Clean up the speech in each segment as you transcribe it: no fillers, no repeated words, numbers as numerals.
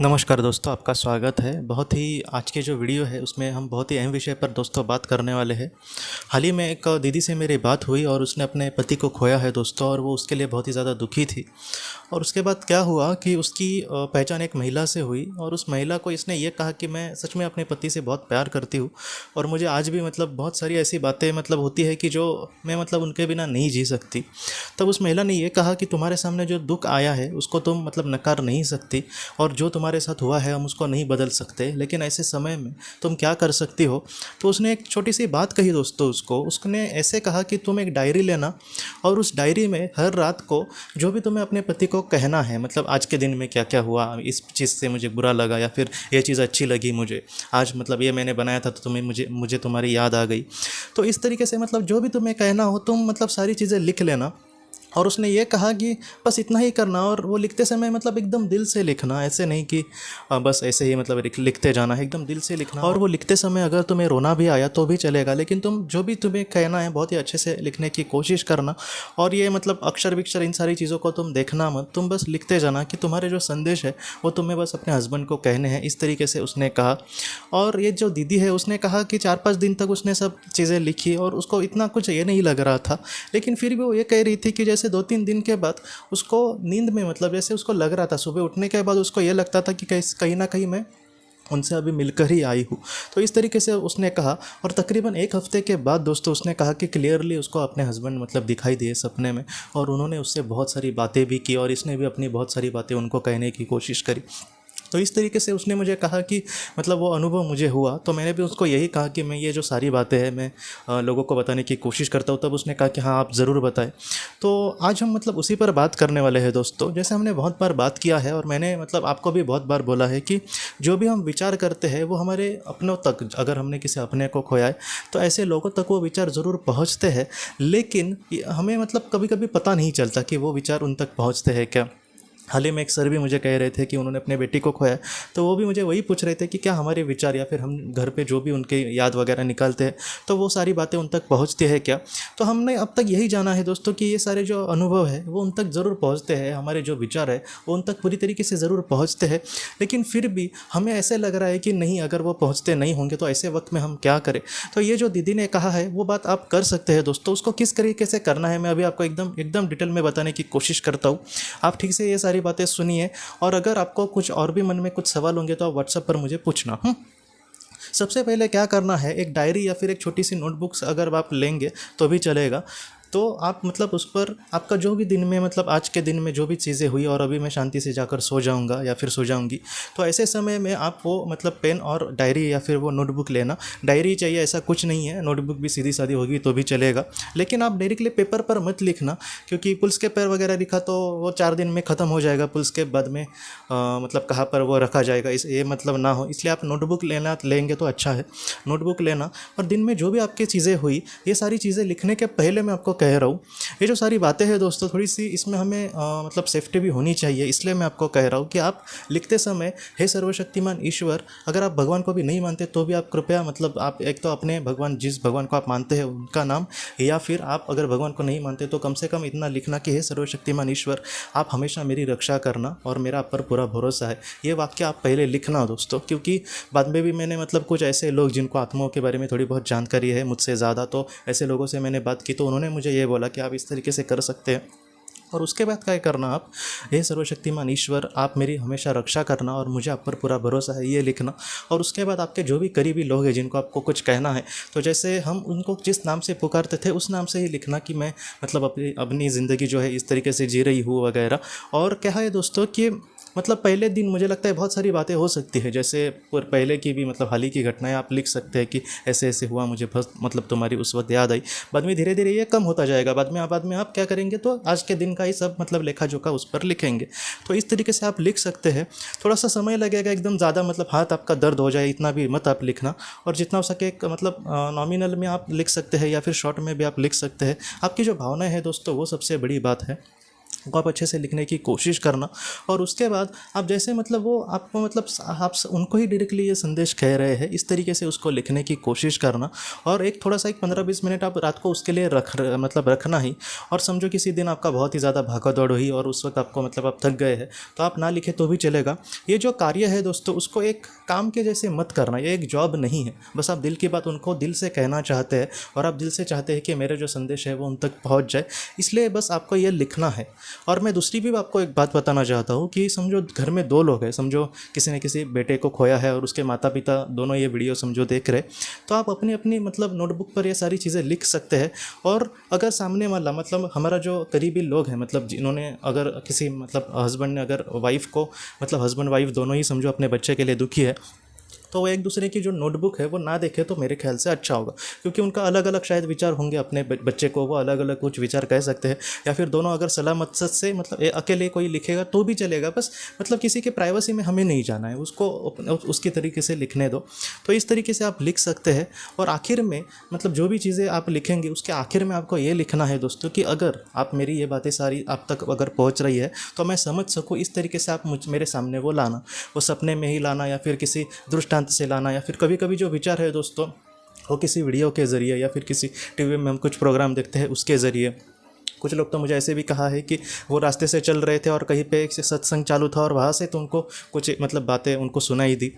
नमस्कार दोस्तों, आपका स्वागत है। बहुत ही आज के जो वीडियो है उसमें हम बहुत ही अहम विषय पर दोस्तों बात करने वाले हैं। हाल ही में एक दीदी से मेरी बात हुई और उसने अपने पति को खोया है दोस्तों, और वो उसके लिए बहुत ही ज़्यादा दुखी थी। और उसके बाद क्या हुआ कि उसकी पहचान एक महिला से हुई, और उस महिला को इसने ये कहा कि मैं सच में अपने पति से बहुत प्यार करती हूँ, और मुझे आज भी बहुत सारी ऐसी बातें होती है कि जो मैं उनके बिना नहीं जी सकती। तब उस महिला ने ये कहा कि तुम्हारे सामने जो दुख आया है उसको तुम नकार नहीं सकती, और जो तुम्हारे साथ हुआ है हम उसको नहीं बदल सकते, लेकिन ऐसे समय में तुम क्या कर सकती हो। तो उसने एक छोटी सी बात कही दोस्तों, उसने ऐसे कहा कि तुम एक डायरी लेना, और उस डायरी में हर रात को जो भी तुम्हें अपने पति को कहना है, आज के दिन में क्या क्या हुआ, इस चीज़ से मुझे बुरा लगा या फिर ये चीज़ अच्छी लगी मुझे आज, ये मैंने बनाया था तो तुम्हें मुझे तुम्हारी याद आ गई। तो इस तरीके से जो भी तुम्हें कहना हो तुम सारी चीज़ें लिख लेना। और उसने ये कहा कि बस इतना ही करना, और वो लिखते समय एकदम दिल से लिखना, ऐसे नहीं कि बस ऐसे ही लिखते जाना है, एकदम दिल से लिखना। और वो लिखते समय अगर तुम्हें रोना भी आया तो भी चलेगा, लेकिन तुम जो भी तुम्हें कहना है बहुत ही अच्छे से लिखने की कोशिश करना। और ये अक्षर विक्षर इन सारी चीज़ों को तुम देखना मत, तुम बस लिखते जाना कि तुम्हारे जो संदेश है वो तुम्हें बस अपने हस्बैंड को कहने हैं, इस तरीके से उसने कहा। और ये जो दीदी है उसने कहा कि 4-5 दिन तक उसने सब चीज़ें लिखी, और उसको इतना कुछ ये नहीं लग रहा था, लेकिन फिर भी वो ये कह रही थी कि जैसे 2-3 दिन के बाद उसको नींद में जैसे उसको लग रहा था, सुबह उठने के बाद उसको ये लगता था कि कहीं ना कहीं मैं उनसे अभी मिलकर ही आई हूँ। तो इस तरीके से उसने कहा, और तकरीबन 1 हफ्ते के बाद दोस्तों उसने कहा कि क्लियरली उसको अपने हस्बैंड दिखाई दिए सपने में, और उन्होंने उससे बहुत सारी बातें भी की, और इसने भी अपनी बहुत सारी बातें उनको कहने की कोशिश करी। तो इस तरीके से उसने मुझे कहा कि वो अनुभव मुझे हुआ, तो मैंने भी उसको यही कहा कि मैं ये जो सारी बातें हैं मैं लोगों को बताने की कोशिश करता हूँ। तब उसने कहा कि हाँ आप ज़रूर बताएं। तो आज हम उसी पर बात करने वाले हैं दोस्तों। जैसे हमने बहुत बार बात किया है, और मैंने आपको भी बहुत बार बोला है कि जो भी हम विचार करते हैं वो हमारे अपनों तक, अगर हमने किसी अपने को खोया है तो ऐसे लोगों तक वो विचार ज़रूर पहुँचते हैं, लेकिन हमें कभी कभी पता नहीं चलता कि वो विचार उन तक पहुँचते हैं क्या। हाल ही में एक सर भी मुझे कह रहे थे कि उन्होंने अपने बेटी को खोया, तो वो भी मुझे वही पूछ रहे थे कि क्या हमारे विचार या फिर हम घर पे जो भी उनके याद वगैरह निकालते हैं तो वो सारी बातें उन तक पहुंचती है क्या। तो हमने अब तक यही जाना है दोस्तों कि ये सारे जो अनुभव है वो उन तक ज़रूर पहुंचते हैं, हमारे जो विचार है वो उन तक पूरी तरीके से ज़रूर पहुँचते हैं, लेकिन फिर भी हमें ऐसे लग रहा है कि नहीं, अगर वो पहुँचते नहीं होंगे तो ऐसे वक्त में हम क्या करें। तो ये जो दीदी ने कहा है वो बात आप कर सकते हैं दोस्तों। उसको किस तरीके से करना है मैं अभी आपको एकदम एकदम डिटेल में बताने की कोशिश करता हूँ। आप ठीक से ये सारी बातें सुनिए, और अगर आपको कुछ और भी मन में कुछ सवाल होंगे तो आप व्हाट्सएप पर मुझे पूछना। सबसे पहले क्या करना है, एक डायरी या फिर एक छोटी सी नोटबुक्स अगर आप लेंगे तो भी चलेगा। तो आप उस पर आपका जो भी दिन में आज के दिन में जो भी चीज़ें हुई, और अभी मैं शांति से जाकर सो जाऊंगा या फिर सो जाऊंगी, तो ऐसे समय में आप वो पेन और डायरी या फिर वो नोटबुक लेना। डायरी चाहिए ऐसा कुछ नहीं है, नोटबुक भी सीधी सादी होगी तो भी चलेगा, लेकिन आप डायरेक्टली पेपर पर मत लिखना, क्योंकि पुल्स के पैर वगैरह लिखा तो वो 4 दिन में ख़त्म हो जाएगा। पुल्स के बाद में कहाँ पर वो रखा जाएगा, इस ये ना हो, इसलिए आप नोटबुक लेंगे तो अच्छा है। नोटबुक लेना, और दिन में जो भी आपकी चीज़ें हुई ये सारी चीज़ें लिखने के पहले मैं आपको कह रहा हूँ, ये जो सारी बातें हैं दोस्तों थोड़ी सी इसमें हमें सेफ्टी भी होनी चाहिए, इसलिए मैं आपको कह रहा हूँ कि आप लिखते समय हे सर्वशक्तिमान ईश्वर, अगर आप भगवान को भी नहीं मानते तो भी आप कृपया आप एक तो अपने भगवान, जिस भगवान को आप मानते हैं उनका नाम, या फिर आप अगर भगवान को नहीं मानते तो कम से कम इतना लिखना कि हे सर्वशक्तिमान ईश्वर, आप हमेशा मेरी रक्षा करना और मेरा आप पर पूरा भरोसा है। ये वाक्य आप पहले लिखना दोस्तों, क्योंकि बाद में भी मैंने कुछ ऐसे लोग जिनको आत्माओं के बारे में थोड़ी बहुत जानकारी है मुझसे ज़्यादा, तो ऐसे लोगों से मैंने बात की तो उन्होंने मुझे ये बोला कि आप इस तरीके से कर सकते हैं। और उसके बाद क्या करना, आप हे सर्वशक्तिमान ईश्वर, आप मेरी हमेशा रक्षा करना और मुझे आप पर पूरा भरोसा है, ये लिखना। और उसके बाद आपके जो भी करीबी लोग हैं जिनको आपको कुछ कहना है, तो जैसे हम उनको जिस नाम से पुकारते थे उस नाम से ही लिखना कि मैं अपनी ज़िंदगी जो है इस तरीके से जी रही हूँ वगैरह। और क्या है दोस्तों कि पहले दिन मुझे लगता है बहुत सारी बातें हो सकती है, जैसे पहले की भी हाल ही की घटनाएं आप लिख सकते हैं कि ऐसे ऐसे हुआ, मुझे बस तुम्हारी उस वक्त याद आई। बाद में धीरे धीरे ये कम होता जाएगा, बाद में आप क्या करेंगे तो आज के दिन का ही सब लेखा जोखा उस पर लिखेंगे। तो इस तरीके से आप लिख सकते हैं। थोड़ा सा समय लगेगा, एकदम ज़्यादा हाथ आपका दर्द हो जाए इतना भी मत आप लिखना, और जितना हो सके नॉमिनल में आप लिख सकते हैं या फिर शॉर्ट में भी आप लिख सकते हैं। आपकी जो भावनाएं हैं दोस्तों वो सबसे बड़ी बात है। को आप अच्छे से लिखने की कोशिश करना। और उसके बाद आप जैसे मतलब वो आपको मतलब आप उनको ही डायरेक्टली ये संदेश कह रहे हैं, इस तरीके से उसको लिखने की कोशिश करना। और एक थोड़ा सा एक 15-20 मिनट आप रात को उसके लिए रखना ही। और समझो किसी दिन आपका बहुत ही ज़्यादा भागा दौड़ हुई और उस वक्त आपको मतलब आप थक गए हैं, तो आप ना लिखे तो भी चलेगा। ये जो कार्य है दोस्तों, उसको एक काम के जैसे मत करना, ये एक जॉब नहीं है। बस आप दिल की बात उनको दिल से कहना चाहते हैं और आप दिल से चाहते हैं कि मेरे जो संदेश है वो उन तक पहुंच जाए, इसलिए बस आपको ये लिखना है। और मैं दूसरी भी आपको एक बात बताना चाहता हूँ कि समझो घर में 2 लोग हैं, समझो किसी ने किसी बेटे को खोया है और उसके माता पिता दोनों ये वीडियो समझो देख रहे, तो आप अपनी अपनी मतलब नोटबुक पर ये सारी चीज़ें लिख सकते हैं। और अगर सामने वाला मतलब हमारा जो करीबी लोग हैं, मतलब जिन्होंने अगर किसी मतलब हस्बैंड ने अगर वाइफ को मतलब हस्बैंड वाइफ दोनों ही समझो अपने बच्चे के लिए दुखी है, तो वो एक दूसरे की जो नोटबुक है वो ना देखे तो मेरे ख्याल से अच्छा होगा। क्योंकि उनका अलग अलग शायद विचार होंगे, अपने बच्चे को वो अलग अलग कुछ विचार कह सकते हैं, या फिर दोनों अगर सलाह मकसद से मतलब अकेले कोई लिखेगा तो भी चलेगा, बस मतलब किसी के प्राइवेसी में हमें नहीं जाना है, उसको उसकी तरीके से लिखने दो। तो इस तरीके से आप लिख सकते हैं। और आखिर में मतलब जो भी चीज़ें आप लिखेंगे उसके आखिर में आपको ये लिखना है दोस्तों कि अगर आप मेरी ये बातें सारी आप तक अगर पहुँच रही है तो मैं समझ सकूँ, इस तरीके से आप मेरे सामने वो लाना, वो सपने में ही लाना या फिर किसी दृष्टांत से लाना, या फिर कभी कभी जो विचार है दोस्तों वो किसी वीडियो के ज़रिए या फिर किसी टीवी में हम कुछ प्रोग्राम देखते हैं उसके ज़रिए। कुछ लोग तो मुझे ऐसे भी कहा है कि वो रास्ते से चल रहे थे और कहीं पे एक सत्संग चालू था और वहाँ से तो उनको कुछ मतलब बातें उनको सुनाई दी।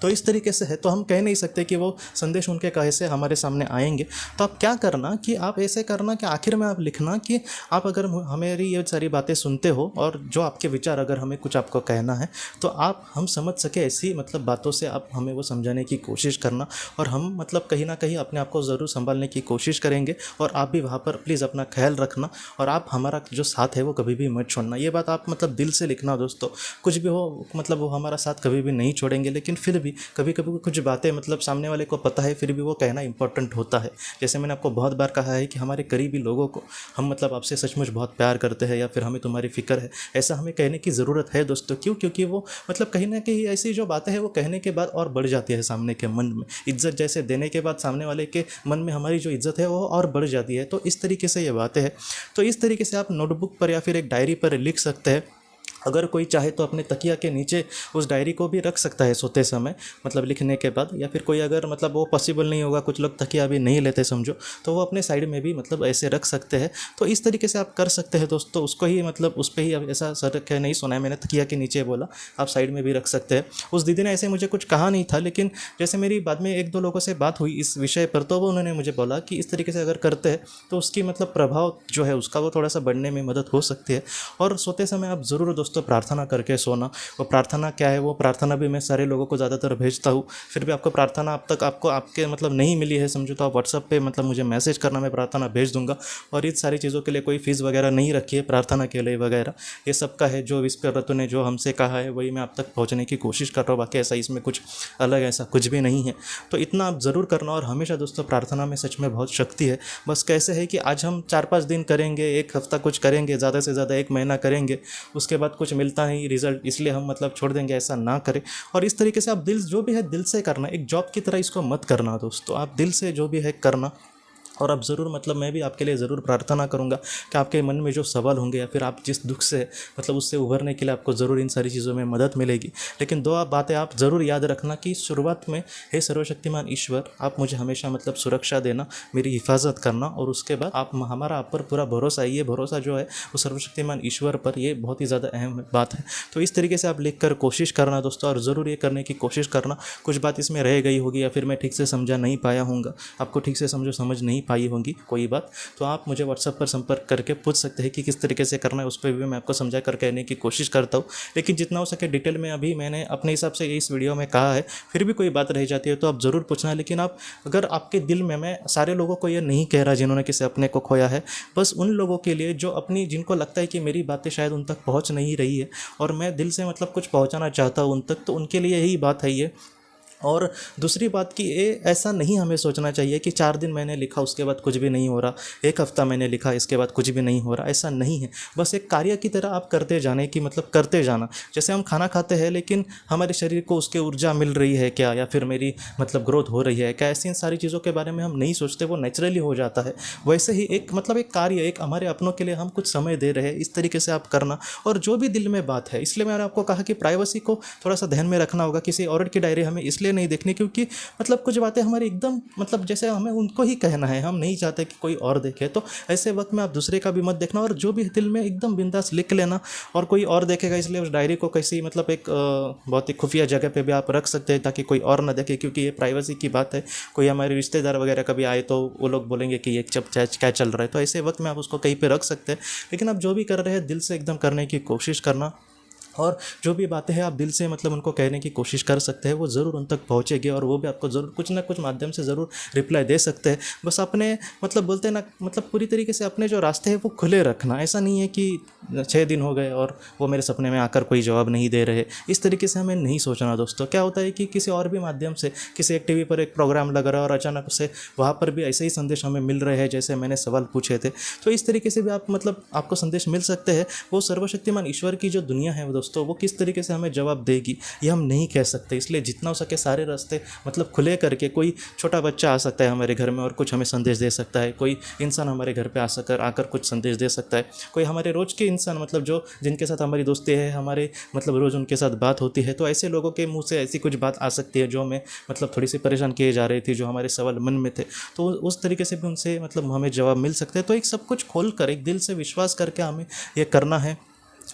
तो इस तरीके से है, तो हम कह नहीं सकते कि वो संदेश उनके कहे से हमारे सामने आएंगे। तो आप क्या करना कि आप ऐसे करना कि आखिर में आप लिखना कि आप अगर हमारी ये सारी बातें सुनते हो और जो आपके विचार अगर हमें कुछ आपको कहना है तो आप हम समझ सके ऐसी मतलब बातों से आप हमें वो समझाने की कोशिश करना। और हम मतलब कहीं ना कहीं अपने आप को ज़रूर संभालने की कोशिश करेंगे और आप भी वहाँ पर प्लीज़ अपना ख्याल रखना और आप हमारा जो साथ है वो कभी भी मत छोड़ना। ये बात आप मतलब दिल से लिखना दोस्तों। कुछ भी हो मतलब वो हमारा साथ कभी भी नहीं छोड़ेंगे, लेकिन फिर भी कभी कभी कुछ बातें मतलब सामने वाले को पता है फिर भी वो कहना इंपॉर्टेंट होता है। जैसे मैंने आपको बहुत बार कहा है कि हमारे करीबी लोगों को हम मतलब आपसे सचमुच बहुत प्यार करते हैं या फिर हमें तुम्हारी फिक्र है, ऐसा हमें कहने की ज़रूरत है दोस्तों। क्यों? क्योंकि वो मतलब कहीं ना कहीं ऐसी जो बातें हैं वो कहने के बाद और बढ़ जाती है सामने के मन में। इज्जत जैसे देने के बाद सामने वाले के मन में हमारी जो इज्जत है वो और बढ़ जाती है। तो इस तरीके से ये बातें हैं। तो इस तरीके से आप नोटबुक पर या फिर एक डायरी पर लिख सकते हैं। अगर कोई चाहे तो अपने तकिया के नीचे उस डायरी को भी रख सकता है सोते समय मतलब लिखने के बाद, या फिर कोई अगर मतलब वो पॉसिबल नहीं होगा, कुछ लोग तकिया भी नहीं लेते समझो, तो वो अपने साइड में भी मतलब ऐसे रख सकते हैं। तो इस तरीके से आप कर सकते हैं दोस्तों। उसको ही मतलब उस पर ही ऐसा सर रखे नहीं सुना है मैंने, तकिया के नीचे बोला, आप साइड में भी रख सकते हैं। उस दीदी ने ऐसे मुझे कुछ कहा नहीं था, लेकिन जैसे मेरी बाद में 1-2 लोगों से बात हुई इस विषय पर, तो वो उन्होंने मुझे बोला कि इस तरीके से अगर करते हैं तो उसकी मतलब प्रभाव जो है उसका वो थोड़ा सा बढ़ने में मदद हो सकती है। और सोते समय आप ज़रूर दोस्तों प्रार्थना करके सोना। वो प्रार्थना क्या है, वो प्रार्थना भी मैं सारे लोगों को ज़्यादातर भेजता हूँ। फिर भी आपको प्रार्थना अब तक आपको आपके मतलब नहीं मिली है समझो, तो आप व्हाट्सअप पे मतलब मुझे मैसेज करना, मैं प्रार्थना भेज दूंगा। और इस सारी चीज़ों के लिए कोई फीस वगैरह नहीं रखी है प्रार्थना के लिए वगैरह, ये सब का है जो ईश्वर ने जो हमसे कहा है वही मैं आप तक पहुँचने की कोशिश कर रहा हूँ। बाकी ऐसा इसमें कुछ अलग ऐसा कुछ भी नहीं है। तो इतना आप ज़रूर करना। और हमेशा दोस्तों प्रार्थना में सच में बहुत शक्ति है। बस कैसे है कि आज हम 4-5 दिन करेंगे, 1 हफ्ता कुछ करेंगे, ज़्यादा से ज़्यादा 1 महीना करेंगे, उसके बाद कुछ मिलता नहीं रिजल्ट, इसलिए हम मतलब छोड़ देंगे, ऐसा ना करें। और इस तरीके से आप दिल जो भी है दिल से करना, एक जॉब की तरह इसको मत करना दोस्तों। आप दिल से जो भी है करना। और आप ज़रूर मतलब मैं भी आपके लिए ज़रूर प्रार्थना करूंगा कि आपके मन में जो सवाल होंगे या फिर आप जिस दुख से मतलब उससे उभरने के लिए आपको ज़रूर इन सारी चीज़ों में मदद मिलेगी। लेकिन 2 बातें आप ज़रूर याद रखना कि शुरुआत में हे सर्वशक्तिमान ईश्वर, आप मुझे हमेशा मतलब सुरक्षा देना, मेरी हिफाजत करना। और उसके बाद आप हमारा आप पर पूरा भरोसा है, ये भरोसा जो है वो सर्वशक्तिमान ईश्वर पर, ये बहुत ही ज़्यादा अहम बात है। तो इस तरीके से आप लिख कर कोशिश करना दोस्तों, और ज़रूर ये करने की कोशिश करना। कुछ बात इसमें रह गई होगी या फिर मैं ठीक से समझा नहीं पाया हूँगा, आपको ठीक से समझ नहीं पाई होंगी कोई बात, तो आप मुझे व्हाट्सएप पर संपर्क करके पूछ सकते हैं कि किस तरीके से करना है। उस पर भी मैं आपको समझा कर कहने की कोशिश करता हूँ। लेकिन जितना हो सके डिटेल में अभी मैंने अपने हिसाब से इस वीडियो में कहा है। फिर भी कोई बात रह जाती है तो आप ज़रूर पूछना। लेकिन आप अगर आपके दिल में, मैं सारे लोगों को ये नहीं कह रहा जिन्होंने किसी अपने को खोया है, बस उन लोगों के लिए जो अपनी जिनको लगता है कि मेरी बातें शायद उन तक पहुँच नहीं रही है और मैं दिल से मतलब कुछ पहुँचाना चाहता हूँ उन तक, तो उनके लिए यही बात है ये। और दूसरी बात कि ये ऐसा नहीं हमें सोचना चाहिए कि 4 दिन मैंने लिखा उसके बाद कुछ भी नहीं हो रहा, 1 हफ्ता मैंने लिखा इसके बाद कुछ भी नहीं हो रहा, ऐसा नहीं है। बस एक कार्य की तरह आप करते जाने की मतलब करते जाना। जैसे हम खाना खाते हैं लेकिन हमारे शरीर को उसके ऊर्जा मिल रही है क्या, या फिर मेरी मतलब ग्रोथ हो रही है क्या, ऐसी इन सारी चीज़ों के बारे में हम नहीं सोचते, वो नेचुरली हो जाता है। वैसे ही एक मतलब एक कार्य, एक हमारे अपनों के लिए हम कुछ समय दे रहे हैं, इस तरीके से आप करना। और जो भी दिल में बात है, इसलिए मैंने आपको कहा कि प्राइवेसी को थोड़ा सा ध्यान में रखना होगा। किसी और की डायरी हमें इसलिए नहीं देखनी क्योंकि मतलब कुछ बातें हमारी एकदम मतलब जैसे हमें उनको ही कहना है, हम नहीं चाहते कि कोई और देखे। तो ऐसे वक्त में आप दूसरे का भी मत देखना, और जो भी दिल में एकदम बिंदास लिख लेना, और कोई और देखेगा इसलिए उस डायरी को किसी मतलब एक बहुत ही खुफिया जगह पे भी आप रख सकते हैं ताकि कोई और ना देखे, क्योंकि ये प्राइवेसी की बात है। कोई हमारे रिश्तेदार वगैरह कभी आए तो वो लोग बोलेंगे कि ये क्या चल रहा है, तो ऐसे वक्त में आप उसको कहीं पे रख सकते हैं। लेकिन आप जो भी कर रहे हैं दिल से एकदम करने की कोशिश करना, और जो भी बातें हैं आप दिल से मतलब उनको कहने की कोशिश कर सकते हैं, वो ज़रूर उन तक पहुँचेगी और वो भी आपको ज़रूर कुछ ना कुछ माध्यम से ज़रूर रिप्लाई दे सकते हैं। बस अपने मतलब बोलते हैं ना, मतलब पूरी तरीके से अपने जो रास्ते हैं वो खुले रखना। ऐसा नहीं है कि 6 दिन हो गए और वो मेरे सपने में आकर कोई जवाब नहीं दे रहे, इस तरीके से हमें नहीं सोचना दोस्तों। क्या होता है कि किसी और भी माध्यम से किसी एक टीवी पर एक प्रोग्राम लग रहा है और अचानक से वहाँ पर भी ऐसे ही संदेश हमें मिल रहे हैं जैसे मैंने सवाल पूछे थे, तो इस तरीके से भी आप मतलब आपको संदेश मिल सकते हैं। वो सर्वशक्तिमान ईश्वर की जो दुनिया है दोस्तों, वो किस तरीके से हमें जवाब देगी ये हम नहीं कह सकते। इसलिए जितना हो सके सारे रास्ते मतलब खुले करके, कोई छोटा बच्चा आ सकता है हमारे घर में और कुछ हमें संदेश दे सकता है, कोई इंसान हमारे घर पे आकर कुछ संदेश दे सकता है, कोई हमारे रोज़ के इंसान मतलब जो जिनके साथ हमारी दोस्ती है, हमारे मतलब रोज़ उनके साथ बात होती है, तो ऐसे लोगों के मुँह से ऐसी कुछ बात आ सकती है जो हमें मतलब थोड़ी सी परेशान किए जा रही थी, जो हमारे सवाल मन में थे, तो उस तरीके से भी उनसे मतलब हमें जवाब मिल सकते हैं। तो एक सब कुछ खोल कर एक दिल से विश्वास करके हमें ये करना है।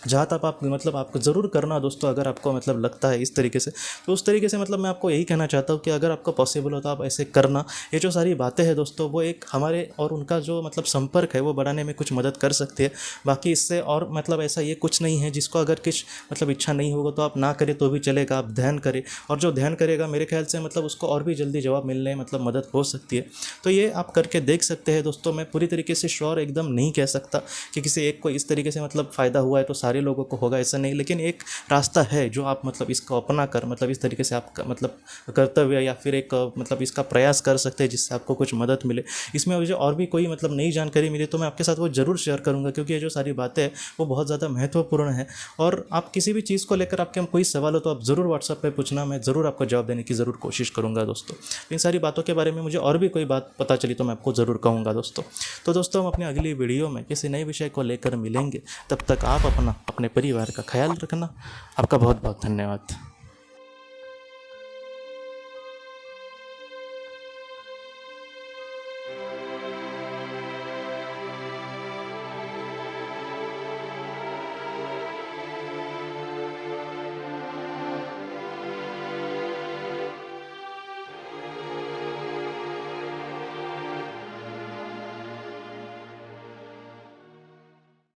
जहाँ तक आप मतलब आपको ज़रूर करना दोस्तों, अगर आपको मतलब लगता है इस तरीके से, तो उस तरीके से मतलब मैं आपको यही कहना चाहता हूँ कि अगर आपको पॉसिबल हो तो आप ऐसे करना। ये जो सारी बातें हैं दोस्तों, वो एक हमारे और उनका जो मतलब संपर्क है वो बढ़ाने में कुछ मदद कर सकती है। बाकी इससे और मतलब ऐसा ये कुछ नहीं है जिसको अगर कुछ मतलब इच्छा नहीं होगा तो आप ना करें तो भी चलेगा, आप ध्यान करें, और जो ध्यान करेगा मेरे ख्याल से मतलब उसको और भी जल्दी जवाब मिलने मतलब मदद हो सकती है। तो ये आप करके देख सकते हैं दोस्तों। मैं पूरी तरीके से श्योर एकदम नहीं कह सकता कि किसी एक को इस तरीके से मतलब फ़ायदा हुआ है तो सारे लोगों को होगा, ऐसा नहीं, लेकिन एक रास्ता है जो आप मतलब इसको अपना कर मतलब इस तरीके से आप मतलब कर्तव्य या फिर एक मतलब इसका प्रयास कर सकते हैं जिससे आपको कुछ मदद मिले। इसमें मुझे और भी कोई मतलब नई जानकारी मिली तो मैं आपके साथ वो ज़रूर शेयर करूंगा, क्योंकि ये जो सारी बातें हैं वो बहुत ज़्यादा महत्वपूर्ण है। और आप किसी भी चीज़ को लेकर आपके कोई सवाल हो तो आप ज़रूर व्हाट्सएप पर पूछना, मैं ज़रूर आपको जवाब देने की ज़रूर कोशिश करूँगा दोस्तों। इन सारी बातों के बारे में मुझे और भी कोई बात पता चली तो मैं आपको ज़रूर कहूँगा दोस्तों। तो दोस्तों हम अपनी अगली वीडियो में किसी नए विषय को लेकर मिलेंगे, तब तक आप अपने परिवार का ख्याल रखना। आपका बहुत बहुत धन्यवाद।